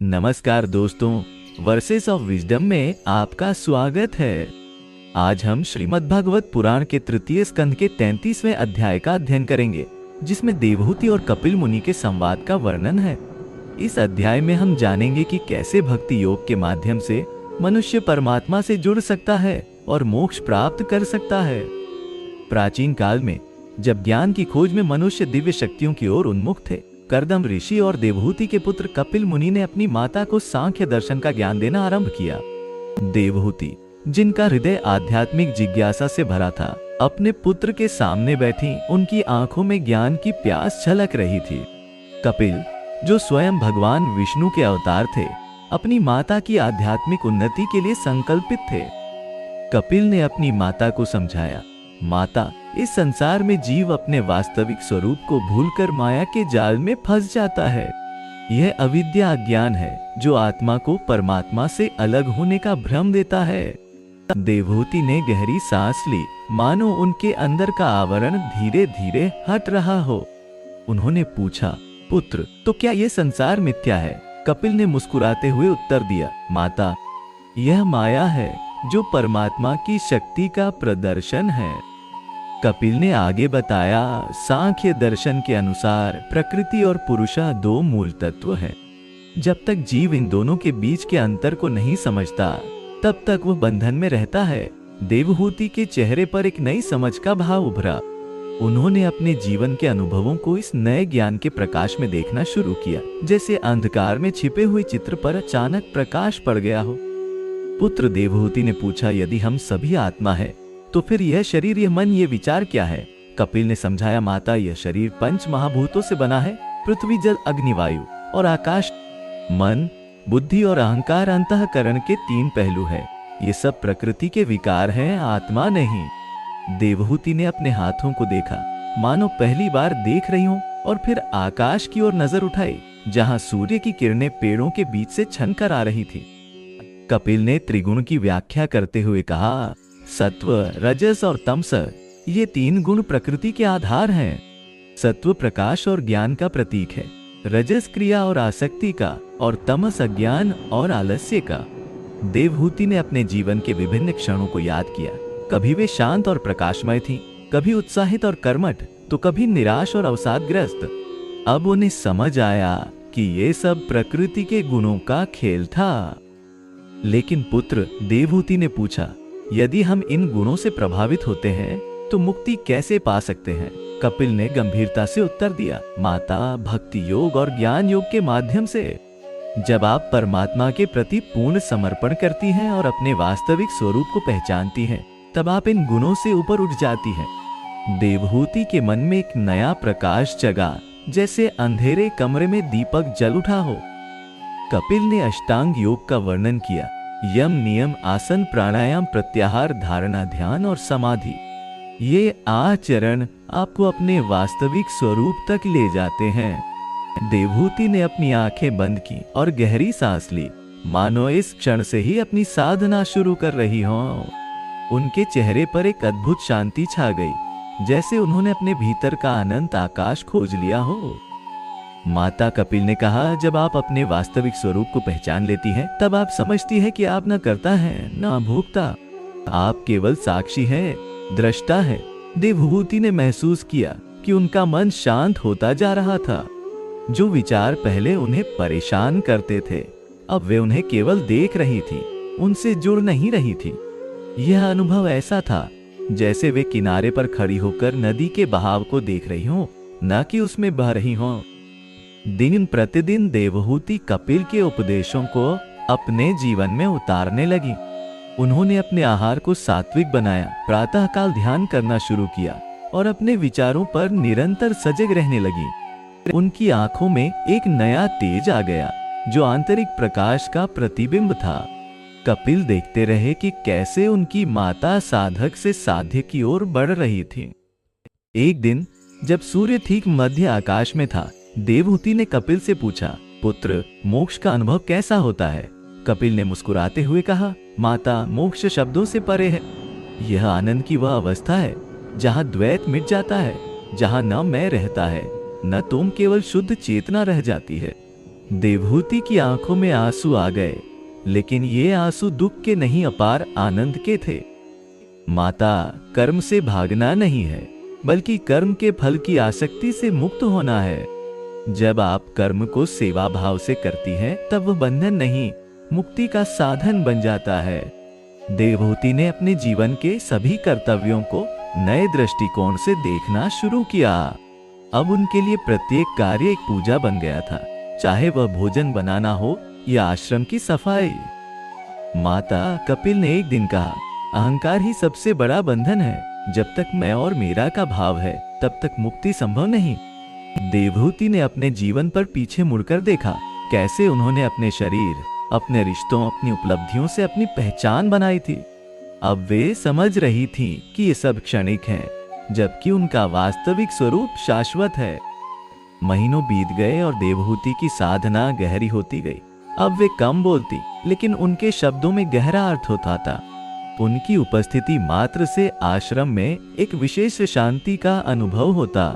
नमस्कार दोस्तों, versus of wisdom में आपका स्वागत है। आज हम श्रीमद् भागवत पुराण के तृतीय स्कंद के 33वें अध्याय का अध्ययन करेंगे, जिसमें देवहूति और कपिल मुनि के संवाद का वर्णन है। इस अध्याय में हम जानेंगे कि कैसे भक्ति योग के माध्यम से मनुष्य परमात्मा से जुड़ सकता है और मोक्ष प्राप्त कर सकता है। प्राचीन काल में जब ज्ञान की खोज में मनुष्य दिव्य शक्तियों की ओर उन्मुख थे, कर्दम ऋषि और देवहूति के पुत्र कपिल मुनि ने अपनी माता को सांख्य दर्शन का ज्ञान देना आरंभ किया। देवहूति, जिनका हृदय आध्यात्मिक जिज्ञासा से भरा था, अपने पुत्र के सामने बैठी उनकी आंखों में ज्ञान की प्यास झलक रही थी। कपिल, जो स्वयं भगवान विष्णु के अवतार थे, अपनी माता की आध्यात्मिक उन्नति के लिए संकल्पित थे। कपिल ने अपनी माता को समझाया, माता, इस संसार में जीव अपने वास्तविक स्वरूप को भूलकर माया के जाल में फंस जाता है। यह अविद्या अज्ञान है जो आत्मा को परमात्मा से अलग होने का भ्रम देता है। देवहूति ने गहरी सांस ली, मानो उनके अंदर का आवरण धीरे धीरे हट रहा हो। उन्होंने पूछा, पुत्र, तो क्या यह संसार मिथ्या है? कपिल ने मुस्कुराते हुए उत्तर दिया, माता, यह माया है जो परमात्मा की शक्ति का प्रदर्शन है। कपिल ने आगे बताया, सांख्य दर्शन के अनुसार प्रकृति और पुरुषा दो मूल तत्व हैं। जब तक जीव इन दोनों के बीच के अंतर को नहीं समझता, तब तक वह बंधन में रहता है। देवहूति के चेहरे पर एक नई समझ का भाव उभरा। उन्होंने अपने जीवन के अनुभवों को इस नए ज्ञान के प्रकाश में देखना शुरू किया, जैसे अंधकार में छिपे हुए चित्र पर अचानक प्रकाश पड़ गया हो। पुत्र, देवहूति ने पूछा, यदि हम सभी आत्मा है, तो फिर यह शरीर, यह मन, यह विचार क्या है? कपिल ने समझाया, माता, यह शरीर पंच महाभूतों से बना है, पृथ्वी, जल, अग्नि, वायु और आकाश। मन, बुद्धि और अहंकार अंतःकरण के तीन पहलू है। ये सब प्रकृति के विकार हैं, आत्मा नहीं। देवहूति ने अपने हाथों को देखा, मानो पहली बार देख रही हूं, और फिर आकाश की ओर नजर उठाई, जहां सूर्य की किरणें पेड़ों के बीच से छनकर आ रही थी। कपिल ने त्रिगुण की व्याख्या करते हुए कहा, सत्व, रजस और तमस, ये तीन गुण प्रकृति के आधार हैं। सत्व प्रकाश और ज्ञान का प्रतीक है, रजस क्रिया और आसक्ति का, और तमस अज्ञान और आलस्य का। देवहूति ने अपने जीवन के विभिन्न क्षणों को याद किया। कभी वे शांत और प्रकाशमय थीं, कभी उत्साहित और कर्मठ, तो कभी निराश और अवसादग्रस्त। अब उन्हें समझ आया कि ये सब प्रकृति के गुणों का खेल था। लेकिन पुत्र, देवहूति ने पूछा, यदि हम इन गुणों से प्रभावित होते हैं तो मुक्ति कैसे पा सकते हैं? कपिल ने गंभीरता से उत्तर दिया, माता, भक्ति योग और ज्ञान योग के माध्यम से। जब आप परमात्मा के प्रति पूर्ण समर्पण करती हैं और अपने वास्तविक स्वरूप को पहचानती हैं, तब आप इन गुणों से ऊपर उठ जाती हैं। देवहूति के मन में एक नया प्रकाश जगा, जैसे अंधेरे कमरे में दीपक जल उठा हो। कपिल ने अष्टांग योग का वर्णन किया, यम, नियम, आसन, प्राणायाम, प्रत्याहार, धारणा, ध्यान और समाधि। ये आचरण आपको अपने वास्तविक स्वरूप तक ले जाते हैं। देवहूति ने अपनी आंखें बंद की और गहरी सांस ली, मानो इस क्षण से ही अपनी साधना शुरू कर रही हो। उनके चेहरे पर एक अद्भुत शांति छा गई, जैसे उन्होंने अपने भीतर का अनंत आकाश खोज लिया हो। माता, कपिल ने कहा, जब आप अपने वास्तविक स्वरूप को पहचान लेती हैं, तब आप समझती है कि आप न करता है न भोगता, आप केवल साक्षी है, दृष्टा है। देवहूति ने महसूस किया कि उनका मन शांत होता जा रहा था। जो विचार पहले उन्हें परेशान करते थे, अब वे उन्हें केवल देख रही थी, उनसे जुड़ नहीं रही थी। यह अनुभव ऐसा था जैसे वे किनारे पर खड़ी होकर नदी के बहाव को देख रही हो, न कि उसमें बह रही हो। दिन प्रतिदिन देवहूति कपिल के उपदेशों को अपने जीवन में उतारने लगी। उन्होंने अपने आहार को सात्विक बनाया, प्रातःकाल ध्यान करना शुरू किया और अपने विचारों पर निरंतर सजग रहने लगी। उनकी आंखों में एक नया तेज आ गया, जो आंतरिक प्रकाश का प्रतिबिंब था। कपिल देखते रहे कि कैसे उनकी माता साधक से साध्य की ओर बढ़ रही थी। एक दिन जब सूर्य ठीक मध्य आकाश में था, देवहूति ने कपिल से पूछा, पुत्र, मोक्ष का अनुभव कैसा होता है? कपिल ने मुस्कुराते हुए कहा, माता, मोक्ष शब्दों से परे है। यह आनंद की वह अवस्था है जहां द्वैत मिट जाता है, जहां न मैं रहता है, न तुम, केवल शुद्ध चेतना रह जाती है। देवहूति की आंखों में आंसू आ गए, लेकिन ये आंसू दुख के नहीं अपार आनंद के थे। माता, कर्म से भागना नहीं है, बल्कि कर्म के फल की आसक्ति से मुक्त होना है। जब आप कर्म को सेवा भाव से करती हैं, तब वह बंधन नहीं, मुक्ति का साधन बन जाता है। देवहूति ने अपने जीवन के सभी कर्तव्यों को नए दृष्टिकोण से देखना शुरू किया। अब उनके लिए प्रत्येक कार्य एक पूजा बन गया था, चाहे वह भोजन बनाना हो या आश्रम की सफाई। माता, कपिल ने एक दिन कहा, अहंकार ही सबसे बड़ा बंधन है। जब तक मैं और मेरा का भाव है, तब तक मुक्ति संभव नहीं। देवहूति ने अपने जीवन पर पीछे मुड़कर देखा, कैसे उन्होंने अपने शरीर, अपने रिश्तों, अपनी उपलब्धियों से अपनी पहचान बनाई थी। अब वे समझ रही थी कि ये सब क्षणिक है, जबकि उनका वास्तविक स्वरूप शाश्वत है। महीनों बीत गए और देवहूति की साधना गहरी होती गई। अब वे कम बोलती, लेकिन उनके शब्दों में गहरा अर्थ होता था। उनकी उपस्थिति मात्र से आश्रम में एक विशेष शांति का अनुभव होता।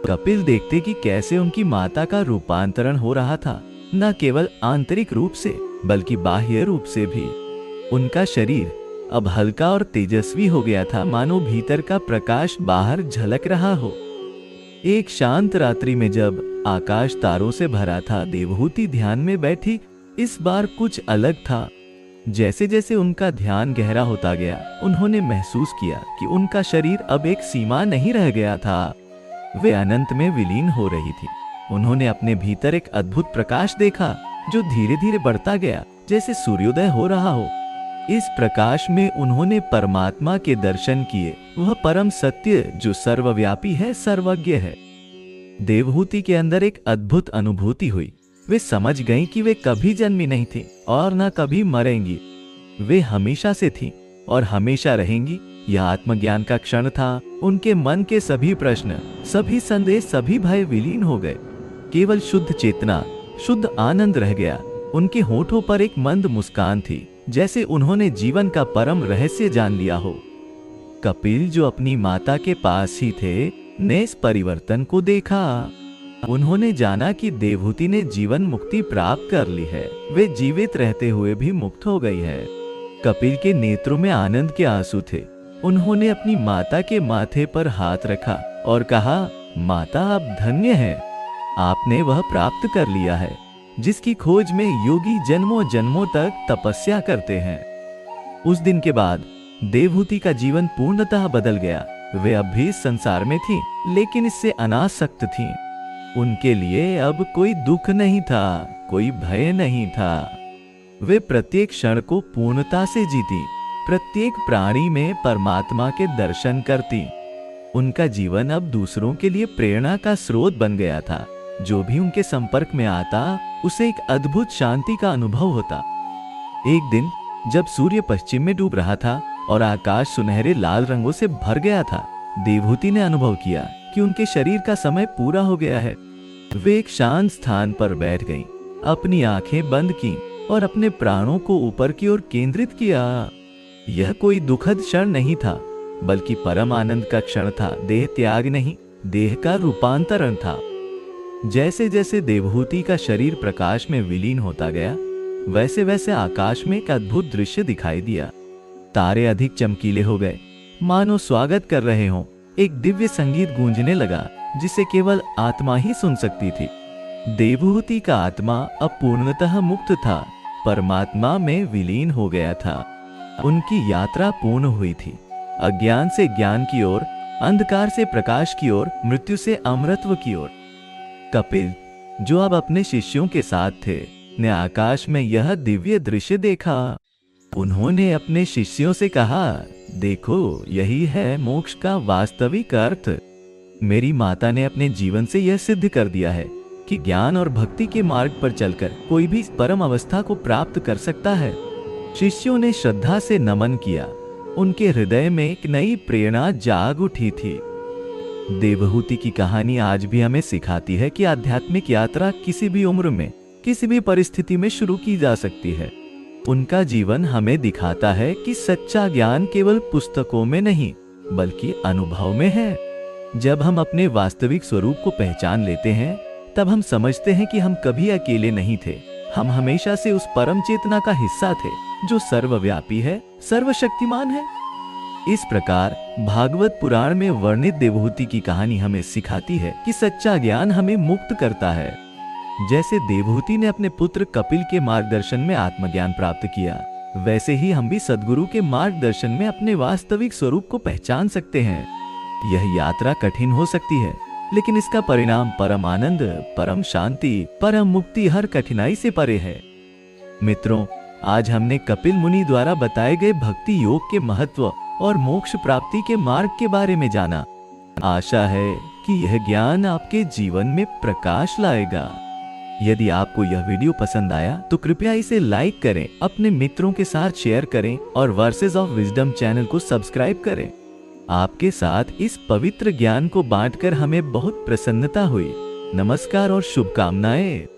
कपिल देखते कि कैसे उनकी माता का रूपांतरण हो रहा था, न केवल आंतरिक रूप से बल्कि बाह्य रूप से भी। उनका शरीर अब हल्का और तेजस्वी हो गया था, मानो भीतर का प्रकाश बाहर झलक रहा हो। एक शांत रात्रि में जब आकाश तारों से भरा था, देवहूति ध्यान में बैठी। इस बार कुछ अलग था। जैसे जैसे उनका ध्यान गहरा होता गया, उन्होंने महसूस किया कि उनका शरीर अब एक सीमा नहीं रह गया था, वे अनंत में विलीन हो रही थी। उन्होंने अपने भीतर एक अद्भुत प्रकाश देखा, जो धीरे धीरे बढ़ता गया, जैसे सूर्योदय हो रहा हो। इस प्रकाश में उन्होंने परमात्मा के दर्शन किए, वह परम सत्य जो सर्वव्यापी है, सर्वज्ञ है। देवहूति के अंदर एक अद्भुत अनुभूति हुई। वे समझ गईं कि वे कभी जन्मी नहीं थी और न कभी मरेंगी। वे हमेशा से थीं और हमेशा रहेंगी। यह आत्मज्ञान का क्षण था। उनके मन के सभी प्रश्न, सभी संदेह, सभी भय विलीन हो गए। केवल शुद्ध चेतना, शुद्ध आनंद रह गया। उनके होठों पर एक मंद मुस्कान थी, जैसे उन्होंने जीवन का परम रहस्य जान लिया हो। कपिल, जो अपनी माता के पास ही थे, ने इस परिवर्तन को देखा। उन्होंने जाना कि देवहूति ने जीवन मुक्ति प्राप्त कर ली है, वे जीवित रहते हुए भी मुक्त हो गई है। कपिल के नेत्रों में आनंद के आंसू थे। उन्होंने अपनी माता के माथे पर हाथ रखा और कहा, माता, आप धन्य हैं। आपने वह प्राप्त कर लिया है जिसकी खोज में योगी जन्मों जन्मों तक तपस्या करते हैं। उस दिन के बाद देवहूति का जीवन पूर्णतः बदल गया। वे अब भी संसार में थीं, लेकिन इससे अनासक्त थीं। उनके लिए अब कोई दुख नहीं था, कोई भय नहीं था। वे प्रत्येक क्षण को पूर्णता से जीती, प्रत्येक प्राणी में परमात्मा के दर्शन करती। उनका जीवन अब दूसरों के लिए प्रेरणा का स्रोत बन गया था। जो भी उनके संपर्क में आता, उसे एक अद्भुत शांति का अनुभव होता। एक दिन जब सूर्य पश्चिम में डूब रहा था और आकाश सुनहरे लाल रंगों से भर गया था, देवहूति ने अनुभव किया कि उनके शरीर का समय पूरा हो गया है। वे एक शांत स्थान पर बैठ गईं, अपनी आंखें बंद कीं और अपने प्राणों को ऊपर की ओर केंद्रित किया। यह कोई दुखद क्षण नहीं था, बल्कि परम आनंद का क्षण था। देह त्याग नहीं, देह का रूपांतरण था। जैसे जैसे देवहूति का शरीर प्रकाश में विलीन होता गया, वैसे वैसे आकाश में एक अद्भुत दृश्य दिखाई दिया। तारे अधिक चमकीले हो गए, मानो स्वागत कर रहे हों। एक दिव्य संगीत गूंजने लगा, जिसे केवल आत्मा ही सुन सकती थी। देवहूति का आत्मा अब पूर्णतः मुक्त था, परमात्मा में विलीन हो गया था। उनकी यात्रा पूर्ण हुई थी, अज्ञान से ज्ञान की ओर, अंधकार से प्रकाश की ओर, मृत्यु से अमरत्व की ओर। कपिल, जो अब अपने शिष्यों के साथ थे, ने आकाश में यह दिव्य दृश्य देखा। उन्होंने अपने शिष्यों से कहा, देखो, यही है मोक्ष का वास्तविक अर्थ। मेरी माता ने अपने जीवन से यह सिद्ध कर दिया है कि ज्ञान और भक्ति के मार्ग पर चलकर कोई भी इस परम अवस्था को प्राप्त कर सकता है। शिष्यों ने श्रद्धा से नमन किया। उनके हृदय में एक नई प्रेरणा जाग उठी थी। देवहूति की कहानी आज भी हमें सिखाती है कि आध्यात्मिक यात्रा किसी भी उम्र में, किसी भी परिस्थिति में शुरू की जा सकती है। उनका जीवन हमें दिखाता है कि सच्चा ज्ञान केवल पुस्तकों में नहीं, बल्कि अनुभव में है। जब हम अपने वास्तविक स्वरूप को पहचान लेते हैं, तब हम समझते हैं कि हम कभी अकेले नहीं थे। हम हमेशा से उस परम चेतना का हिस्सा थे जो सर्वव्यापी है, सर्वशक्तिमान है। इस प्रकार भागवत पुराण में वर्णित देवहूति की कहानी हमें सिखाती है कि सच्चा ज्ञान हमें मुक्त करता है। जैसे देवहूति ने अपने पुत्र कपिल के मार्गदर्शन में आत्मज्ञान प्राप्त किया, वैसे ही हम भी सद्गुरु के मार्गदर्शन में अपने वास्तविक स्वरूप को पहचान सकते हैं। यह यात्रा कठिन हो सकती है, लेकिन इसका परिणाम परम आनंद, परम शांति, परम मुक्ति हर कठिनाई से परे है। मित्रों, आज हमने कपिल मुनि द्वारा बताए गए भक्ति योग के महत्व और मोक्ष प्राप्ति के मार्ग के बारे में जाना। आशा है कि यह ज्ञान आपके जीवन में प्रकाश लाएगा। यदि आपको यह वीडियो पसंद आया तो कृपया इसे लाइक करें, अपने मित्रों के साथ शेयर करें और वर्सेस ऑफ विजडम चैनल को सब्सक्राइब करें। आपके साथ इस पवित्र ज्ञान को बांटकर हमें बहुत प्रसन्नता हुई। नमस्कार और शुभकामनाएं।